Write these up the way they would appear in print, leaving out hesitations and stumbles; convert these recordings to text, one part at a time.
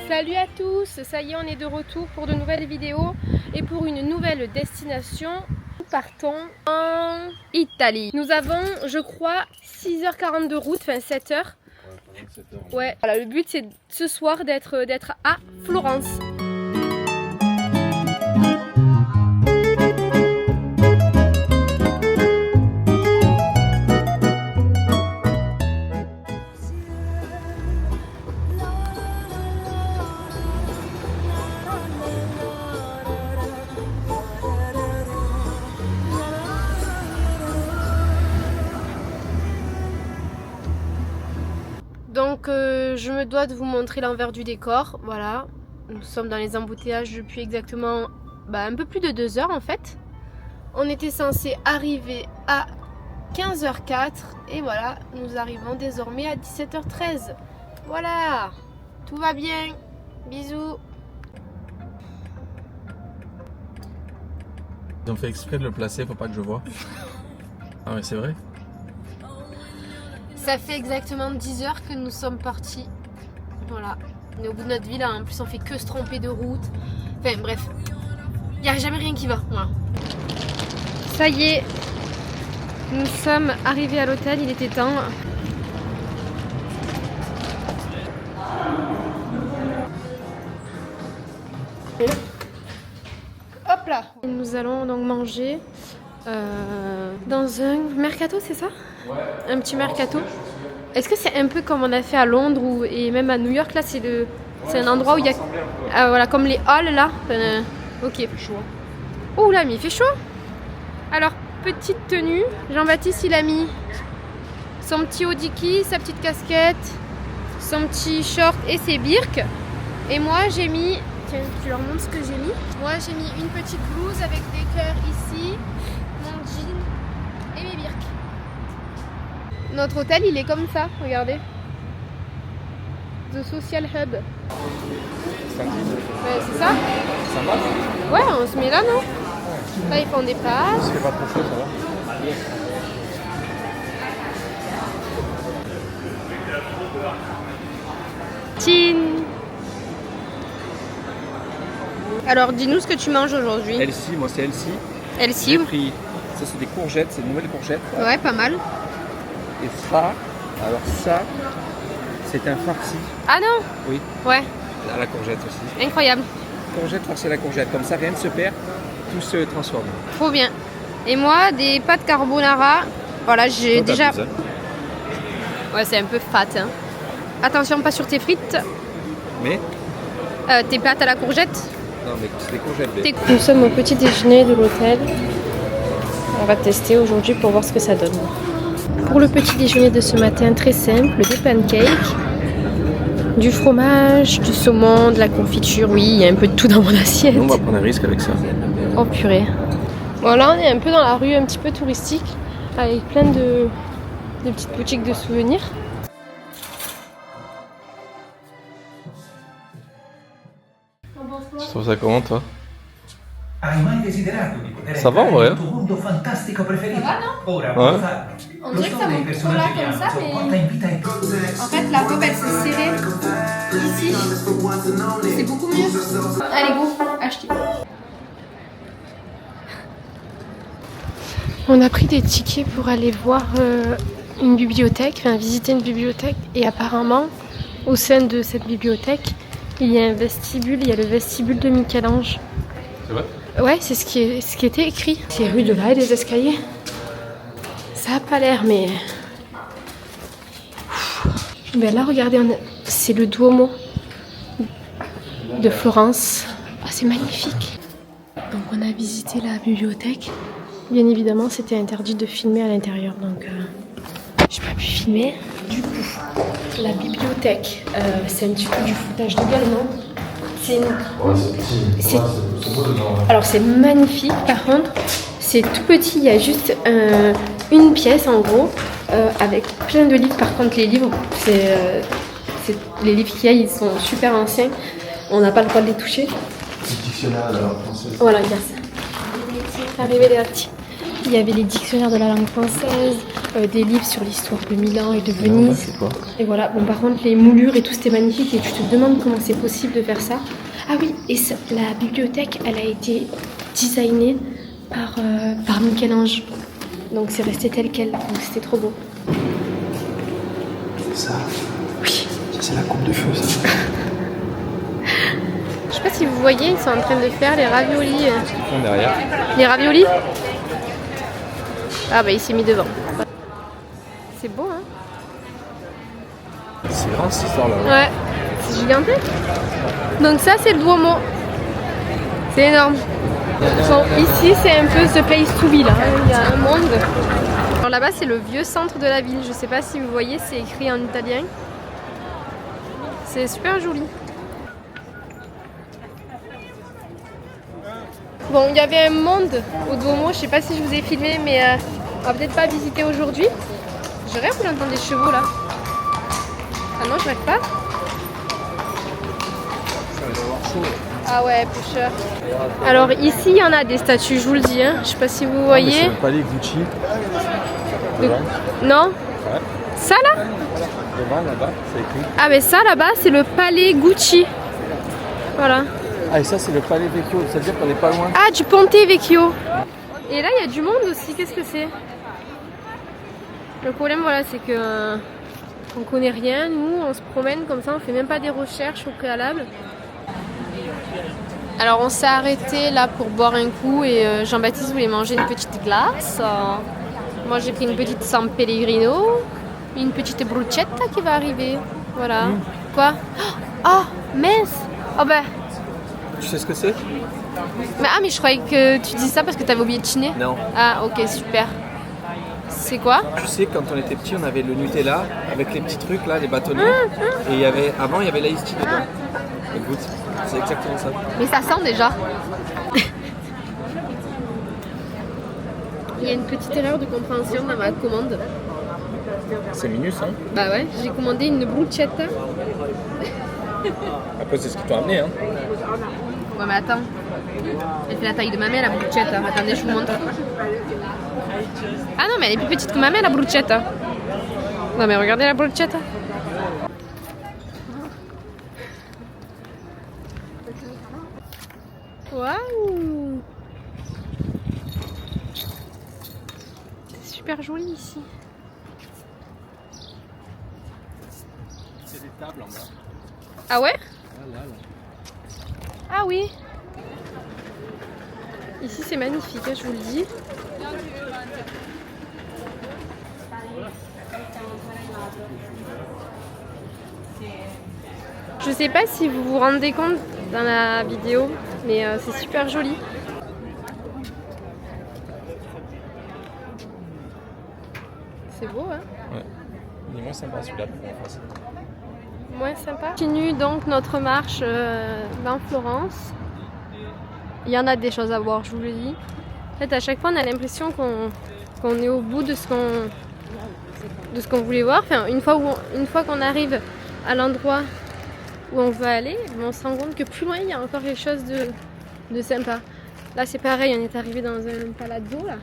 Salut à tous, ça y est, on est de retour pour de nouvelles vidéos et pour une nouvelle destination. Nous partons en Italie. Nous avons, je crois, 6h40 de route, enfin 7h. Ouais, voilà, le but c'est ce soir d'être à Florence. Donc je me dois de vous montrer l'envers du décor, voilà. Nous sommes dans les embouteillages depuis exactement un peu plus de 2 heures en fait. On était censé arriver à 15h04 et voilà, nous arrivons désormais à 17h13. Voilà, tout va bien, bisous. Ils ont fait exprès de le placer, faut pas que je vois. Ah mais c'est vrai. Ça fait exactement 10 heures que nous sommes partis. Voilà. On est au bout de notre vie là. En plus, on fait que se tromper de route. Enfin, bref. Il n'y a jamais rien qui va. Voilà. Ça y est. Nous sommes arrivés à l'hôtel. Il était temps. Hop là. Nous allons donc manger dans un mercato, c'est ça? Ouais. Un petit mercato. Est-ce que c'est un peu comme on a fait à Londres et même à New York là, c'est un endroit où il y a voilà, comme les halls là. Ok. Il fait chaud. Oh là, mais il fait chaud. Alors, petite tenue. Jean-Baptiste, il a mis son petit hodiki, sa petite casquette, son petit short et ses birks. Et moi, j'ai mis... Tiens, je leur montre ce que j'ai mis. Moi, j'ai mis une petite blouse avec des cœurs ici, mon jean et mes birks. Notre hôtel, il est comme ça, regardez. The Social Hub. Ouais, c'est ça? Ça va? Ouais, on se met là, non? Là, ils font des passes. C'est pas trop chaud, ça va? Tin. Alors, dis-nous ce que tu manges aujourd'hui. Elsie, moi c'est Elsie. Elsie. J'ai pris, ça c'est des courgettes, c'est de nouvelles courgettes. Ouais, pas mal. Et ça, alors ça, c'est un farci. Ah non? Oui. Ouais, À la courgette aussi. incroyable. Courgette farcie à la courgette, comme ça rien ne se perd, tout se transforme. Trop bien. Et moi, des pâtes carbonara. Voilà, j'ai Toi, déjà... t'as plus, hein. Ouais, c'est un peu fat. Hein. Attention, pas sur tes frites. Mais Tes pâtes à la courgette. non, mais c'est des courgettes. Nous sommes au petit déjeuner de l'hôtel. On va tester aujourd'hui pour voir ce que ça donne. Pour le petit déjeuner de ce matin, très simple, des pancakes, du fromage, du saumon, de la confiture. Oui, il y a un peu de tout dans mon assiette. On va prendre un risque avec ça. Oh purée. Bon, là on est un peu dans la rue un petit peu touristique, avec plein de petites boutiques de souvenirs. Tu trouves ça comment toi? Ça va en vrai? Ça va, non? Ouais. On dirait que ça monte trop là comme ça, mais en fait la robe elle s'est serrée ici. C'est beaucoup mieux. Allez go, achetez. On a pris des tickets pour aller voir une bibliothèque, enfin visiter une bibliothèque, et apparemment au sein de cette bibliothèque il y a un vestibule, il y a le vestibule de Michel-Ange. C'est vrai? Ouais, c'est ce qui était écrit. C'est rue de là et des escaliers. Ça a pas l'air, mais... Ben là, regardez, c'est le Duomo de Florence. Ah, c'est magnifique. Donc on a visité la bibliothèque. Bien évidemment, c'était interdit de filmer à l'intérieur, donc j'ai pas pu filmer. Du coup, la bibliothèque, c'est un petit peu du foutage de gueule, non? Alors c'est magnifique, par contre, c'est tout petit, il y a juste une pièce en gros, avec plein de livres. Par contre, les livres, les livres qu'il y a, ils sont super anciens, on n'a pas le droit de les toucher. Dictionnaire français. Voilà, il y a ça. Arrivé les petits. Il y avait les dictionnaires de la langue française, des livres sur l'histoire de Milan et de Venise. C'est quoi? Et voilà, bon par contre les moulures et tout c'était magnifique et tu te demandes comment c'est possible de faire ça. Ah oui, et la bibliothèque elle a été designée par Michel-Ange. Donc c'est resté tel quel, donc c'était trop beau. Ça? Oui. Ça c'est la coupe de feu ça. Je sais pas si vous voyez, ils sont en train de faire les raviolis. Ils font derrière. Les raviolis? Ah bah il s'est mis devant. C'est beau hein? C'est grand cette histoire là. Ouais, c'est gigantesque. Donc ça c'est le Duomo. C'est énorme. Bon, ici c'est un peu the place to be là, il y a un monde. Alors là-bas c'est le vieux centre de la ville, je sais pas si vous voyez, c'est écrit en italien. C'est super joli. Bon, il y avait un monde au Duomo, je sais pas si je vous ai filmé, mais on va peut-être pas visiter aujourd'hui. Je rêve ou j'entends des chevaux là? Ah non, je rêve pas. Ça va avoir chaud. Ah ouais, plus cher. Alors ici, il y en a des statues, je vous le dis. Hein. Je sais pas si vous voyez. C'est le palais Gucci. Devant. Non? Ouais. Ça là? Devant là-bas, c'est écrit. Ah mais ça là-bas, c'est le palais Gucci. Voilà. Ah et ça c'est le palais Vecchio, c'est-à-dire qu'on n'est pas loin. Ah, du Ponte Vecchio. Et là, il y a du monde aussi. Qu'est-ce que c'est? Le problème, voilà, c'est que on connaît rien. Nous, on se promène comme ça, on fait même pas des recherches au préalable. Alors, on s'est arrêté là pour boire un coup et Jean-Baptiste voulait manger une petite glace. Moi, j'ai pris une petite San Pellegrino, une petite bruschetta qui va arriver. Voilà. Quoi? Oh, mince! Oh ben. Tu sais ce que c'est? Mais je croyais que tu dis ça parce que t'avais oublié de chiner. Non. Ah, ok, super. C'est quoi? Tu sais, quand on était petit, on avait le Nutella avec les petits trucs là, les bâtonnets. Et avant, il y avait l'Ice Tea dedans. Écoute, c'est exactement ça. Mais ça sent déjà. Il y a une petite erreur de compréhension dans ma commande. C'est minus, hein? Bah ouais, j'ai commandé une bruschetta. Après, c'est ce qu'ils t'ont amené, hein? Ouais, mais attends. Elle fait la taille de ma main, la bruschetta. Attendez, je vous montre. Ah non, mais elle est plus petite que ma main, la bruschetta. Non, mais regardez la bruschetta. Waouh! C'est super joli ici. C'est des tables en bas. Ah ouais? Là. Ah oui. Ici c'est magnifique, hein, je vous le dis. Je sais pas si vous vous rendez compte dans la vidéo, mais c'est super joli. C'est beau, hein? Ouais. Il est moins sympa celui-là pour la France. Moins sympa. On continue donc notre marche dans Florence. Il y en a des choses à voir, je vous le dis. En fait, à chaque fois, on a l'impression qu'on est au bout de ce qu'on voulait voir. Enfin, une fois qu'on arrive à l'endroit où on veut aller, on se rend compte que plus loin, il y a encore quelque chose de sympa. Là, c'est pareil, on est arrivé dans un palazzo, là.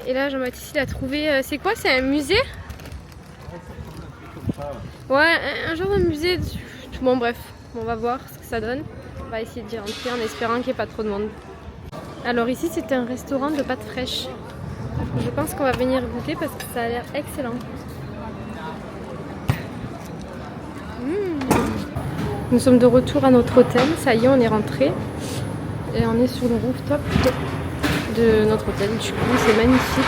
Et là, Jean-Baptiste, il a trouvé... c'est quoi? C'est un musée? Ouais, un genre de musée. Bon, bref, on va voir ce que ça donne. On va essayer d'y rentrer en espérant qu'il n'y ait pas trop de monde. Alors ici, c'est un restaurant de pâtes fraîches. Je pense qu'on va venir goûter parce que ça a l'air excellent. Nous sommes de retour à notre hôtel. Ça y est, on est rentré. Et on est sur le rooftop de notre hôtel. Du coup, c'est magnifique.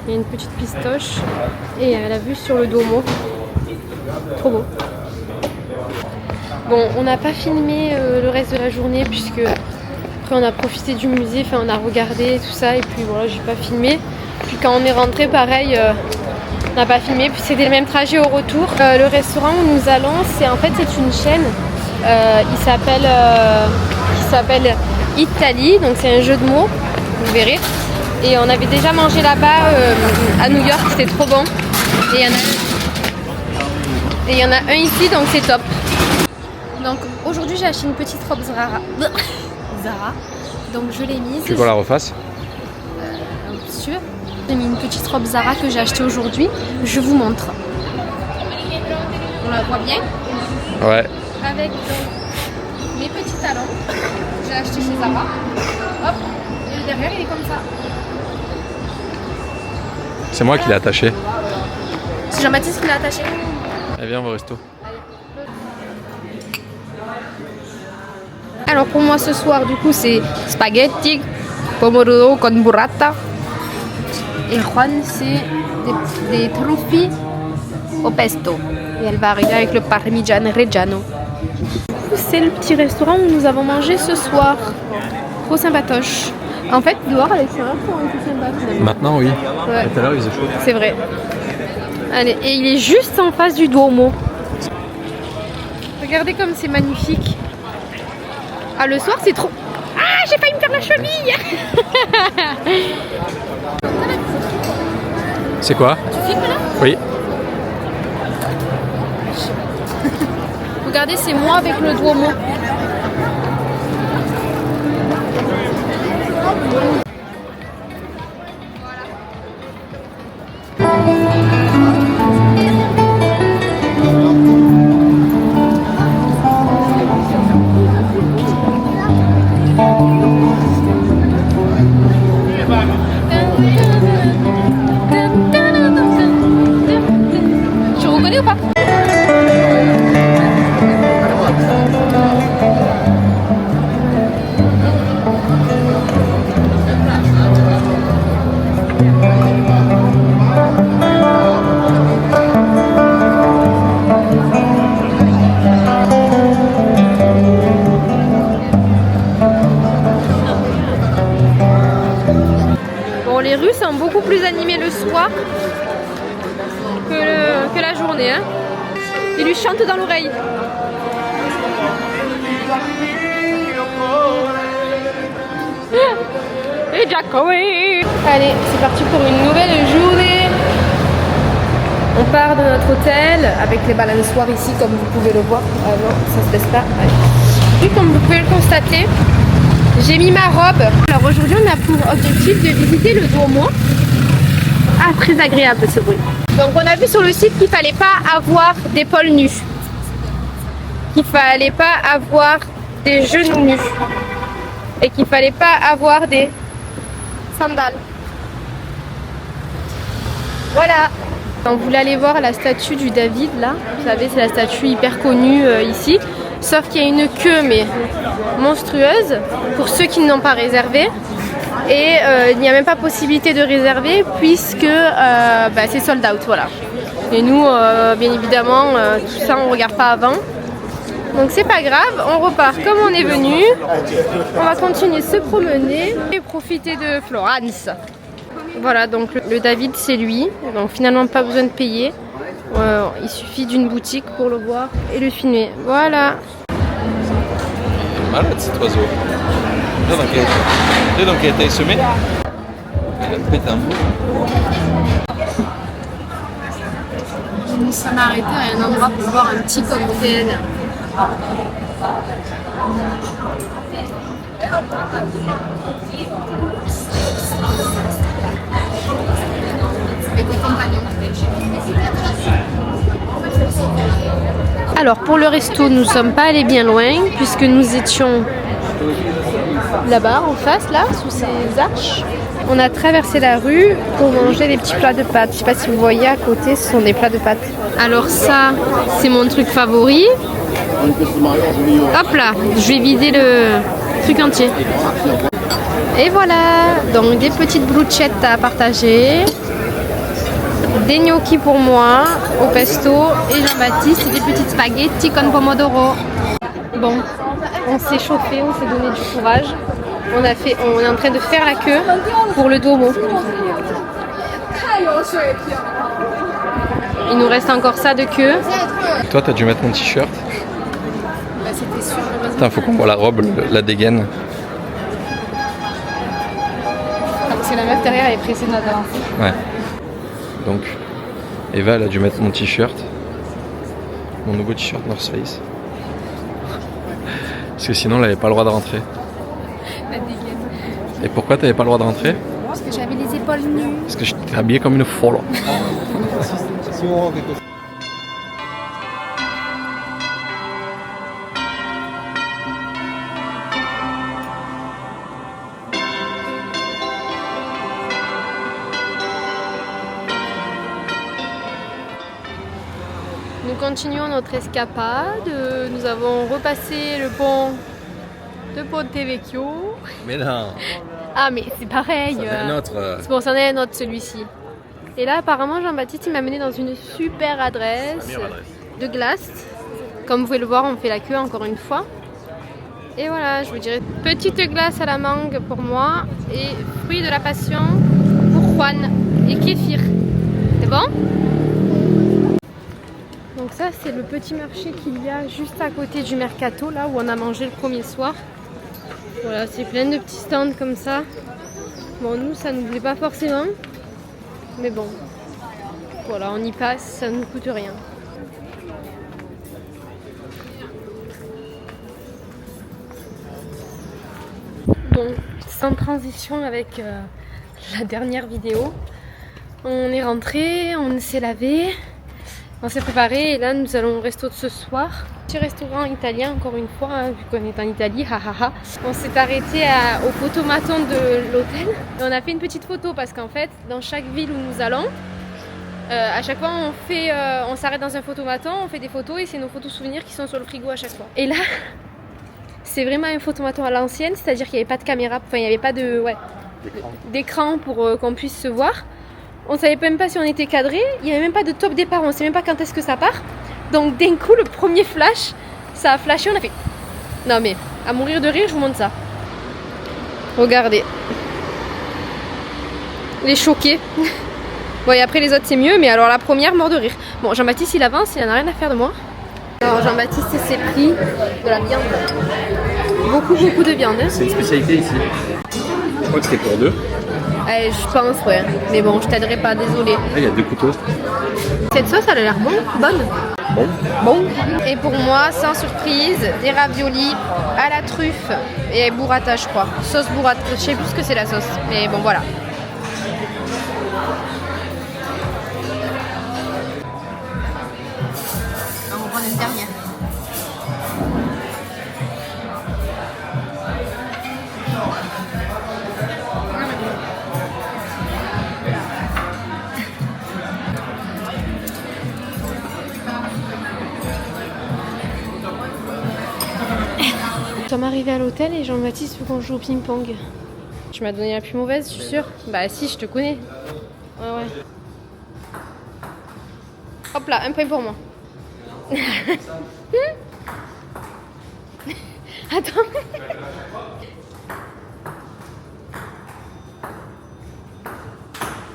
Il y a une petite pistoche et la vue sur le Duomo. Trop beau. Bon, on n'a pas filmé le reste de la journée puisque après on a profité du musée, enfin on a regardé tout ça et puis voilà, j'ai pas filmé. Puis quand on est rentré, pareil, on n'a pas filmé. Puis c'était le même trajet au retour. Le restaurant où nous allons, c'est une chaîne. Il s'appelle Italie, donc c'est un jeu de mots, vous verrez. Et on avait déjà mangé là-bas à New York, c'était trop bon. Et il y en a un ici, donc c'est top. Donc aujourd'hui j'ai acheté une petite robe Zara. Donc je l'ai mise. Tu veux qu'on la refasse? messieurs. J'ai mis une petite robe Zara que j'ai achetée aujourd'hui. Je vous montre. On la voit bien? Ouais. Avec mes petits talons. J'ai acheté chez Zara. Hop. Et le derrière, il est comme ça. C'est moi qui l'ai attaché. C'est Jean-Baptiste qui l'a attaché. Allez, viens, on va au resto. Alors pour moi ce soir du coup c'est spaghetti, pomodoro con burrata. Et Juan c'est des truffi au pesto. Et elle va arriver avec le parmigiano reggiano. C'est le petit restaurant où nous avons mangé ce soir. Trop sympatoche. En fait dehors à l'extérieur c'est un peu sympa finalement. Maintenant, oui. Ouais. Tout à l'heure, il faisait chaud. C'est vrai. Allez, et il est juste en face du Duomo. Regardez comme c'est magnifique. Ah, le soir, c'est trop... Ah, j'ai failli me faire la cheville. C'est quoi? Tu filmes là? Oui. Regardez, c'est moi avec le Duomo. Tu reconnais ou pas? Bon, les rues sont beaucoup plus animées le soir que la journée. Hein. Il lui chante dans l'oreille. Et Giacomo. Allez, c'est parti pour une nouvelle journée. On part de notre hôtel avec les balançoires ici, comme vous pouvez le voir. Ah non, ça se baisse pas. Allez. Et comme vous pouvez le constater, j'ai mis ma robe. Alors aujourd'hui, on a pour objectif de visiter le Duomo. Ah, très agréable ce bruit. Donc on a vu sur le site qu'il fallait pas avoir d'épaule nues. Qu'il fallait pas avoir des genoux nus. Et qu'il fallait pas avoir des sandales. Voilà. On voulait aller voir la statue du David là. Vous savez, c'est la statue hyper connue ici. Sauf qu'il y a une queue mais monstrueuse pour ceux qui n'ont pas réservé. Et il n'y a même pas possibilité de réserver puisque c'est sold out. Voilà. Et nous, bien évidemment, tout ça on ne regarde pas avant. Donc c'est pas grave, on repart comme on est venu. On va continuer de se promener et profiter de Florence. Voilà, donc le David c'est lui. Donc finalement pas besoin de payer. Il suffit d'une boutique pour le voir et le filmer. Voilà. Malade cet oiseau. Regarde dans quel état il se met. Il a pété un bout. Nous sommes arrêtés à un endroit pour boire un petit cocktail. Alors pour le resto, nous ne sommes pas allés bien loin puisque nous étions là-bas en face, là, sous ces arches. On a traversé la rue pour manger des petits plats de pâtes. Je ne sais pas si vous voyez à côté, ce sont des plats de pâtes. Alors ça, c'est mon truc favori. Hop là, je vais vider le truc entier. Et voilà, donc des petites bruschettes à partager. Des gnocchis pour moi, au pesto, et Jean-Baptiste, et des petites spaghetti con pomodoro. Bon, on s'est chauffé, on s'est donné du courage. On est en train de faire la queue pour le Duomo. Il nous reste encore ça de queue. Toi, t'as dû mettre mon t-shirt. Bah, c'était sûr. Putain, faut qu'on voit la robe, la dégaine. Parce que la meuf derrière elle est pressée de m'avancer. Ouais. Donc, Eva, elle a dû mettre mon t-shirt. Mon nouveau t-shirt North Face. Parce que sinon, elle n'avait pas le droit de rentrer. La dégaine. Et pourquoi t'avais pas le droit de rentrer? Parce que j'avais les épaules poils nus. Parce que je t'ai habillée comme une folle. Nous continuons notre escapade. Nous avons repassé le pont de Ponte Vecchio. Mais non. Ah mais c'est pareil. C'est bon, c'en est un autre celui-ci. Et là apparemment Jean-Baptiste il m'a mené dans une super adresse de glace. Comme vous pouvez le voir, on fait la queue encore une fois. Et voilà, je vous dirais petite glace à la mangue pour moi et fruits de la passion pour Juan et kéfir. C'est bon? Donc ça c'est le petit marché qu'il y a juste à côté du mercato, là où on a mangé le premier soir. Voilà, c'est plein de petits stands comme ça. Bon, nous ça nous plaît pas forcément, mais bon, voilà, on y passe, ça ne nous coûte rien. Bon, sans transition avec la dernière vidéo, on est rentré, on s'est lavé. On s'est préparé et là nous allons au resto de ce soir. Petit restaurant italien encore une fois, hein, vu qu'on est en Italie, hahaha. On s'est arrêté au photomaton de l'hôtel et on a fait une petite photo parce qu'en fait dans chaque ville où nous allons, à chaque fois on s'arrête dans un photomaton, on fait des photos et c'est nos photos souvenirs qui sont sur le frigo à chaque fois. Et là c'est vraiment un photomaton à l'ancienne, c'est-à-dire qu'il n'y avait pas de caméra, enfin il n'y avait pas d'écran pour qu'on puisse se voir. On savait même pas si on était cadré, il n'y avait même pas de top départ, on ne sait même pas quand est-ce que ça part. Donc d'un coup, le premier flash, ça a flashé, on a fait... Non mais, à mourir de rire, je vous montre ça. Regardez. Les choqués. Bon et après les autres c'est mieux, mais alors la première, mort de rire. Bon, Jean-Baptiste il avance, il n'en a rien à faire de moi. Alors Jean-Baptiste s'est pris de la viande. Beaucoup de viande. Hein. C'est une spécialité ici. Je crois que c'était pour deux. Je pense, ouais. Mais bon, je t'aiderai pas, désolé. Il y a 2 couteaux. Cette sauce, elle a l'air bonne. Bon. Et pour moi, sans surprise, des raviolis à la truffe et burrata, je crois. Sauce burrata, je sais plus ce que c'est la sauce. Mais bon, voilà. On va prendre une dernière. Nous sommes arrivés à l'hôtel et Jean-Baptiste veut qu'on joue au ping-pong. Tu m'as donné la plus mauvaise, je suis sûre. Bah si, je te connais. Ouais. Hop là, un point pour moi. Attends.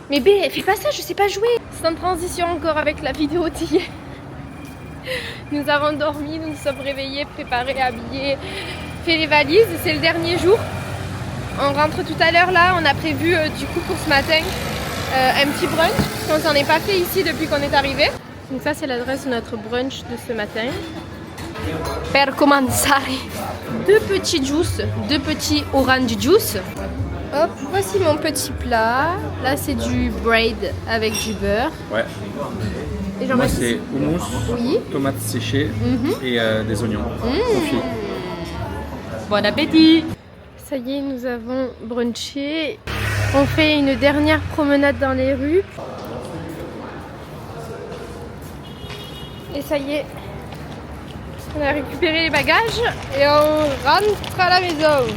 Mais B, fais pas ça, je sais pas jouer. Sans transition encore avec la vidéo d'hier. Nous avons dormi, nous nous sommes réveillés, préparés, habillés, fait les valises. C'est le dernier jour. On rentre tout à l'heure là. On a prévu du coup pour ce matin un petit brunch. Parce qu'on s'en est pas fait ici depuis qu'on est arrivé. Donc ça c'est l'adresse de notre brunch de ce matin. Per commenzare. 2 petits juice, 2 petits orange juice. Hop, voici mon petit plat. Là c'est du bread avec du beurre. Ouais. Et moi c'est houmous, oui. tomates séchées et des oignons confits. Bon appétit. Ça y est, nous avons brunché. On fait une dernière promenade dans les rues. Et ça y est, on a récupéré les bagages et on rentre à la maison.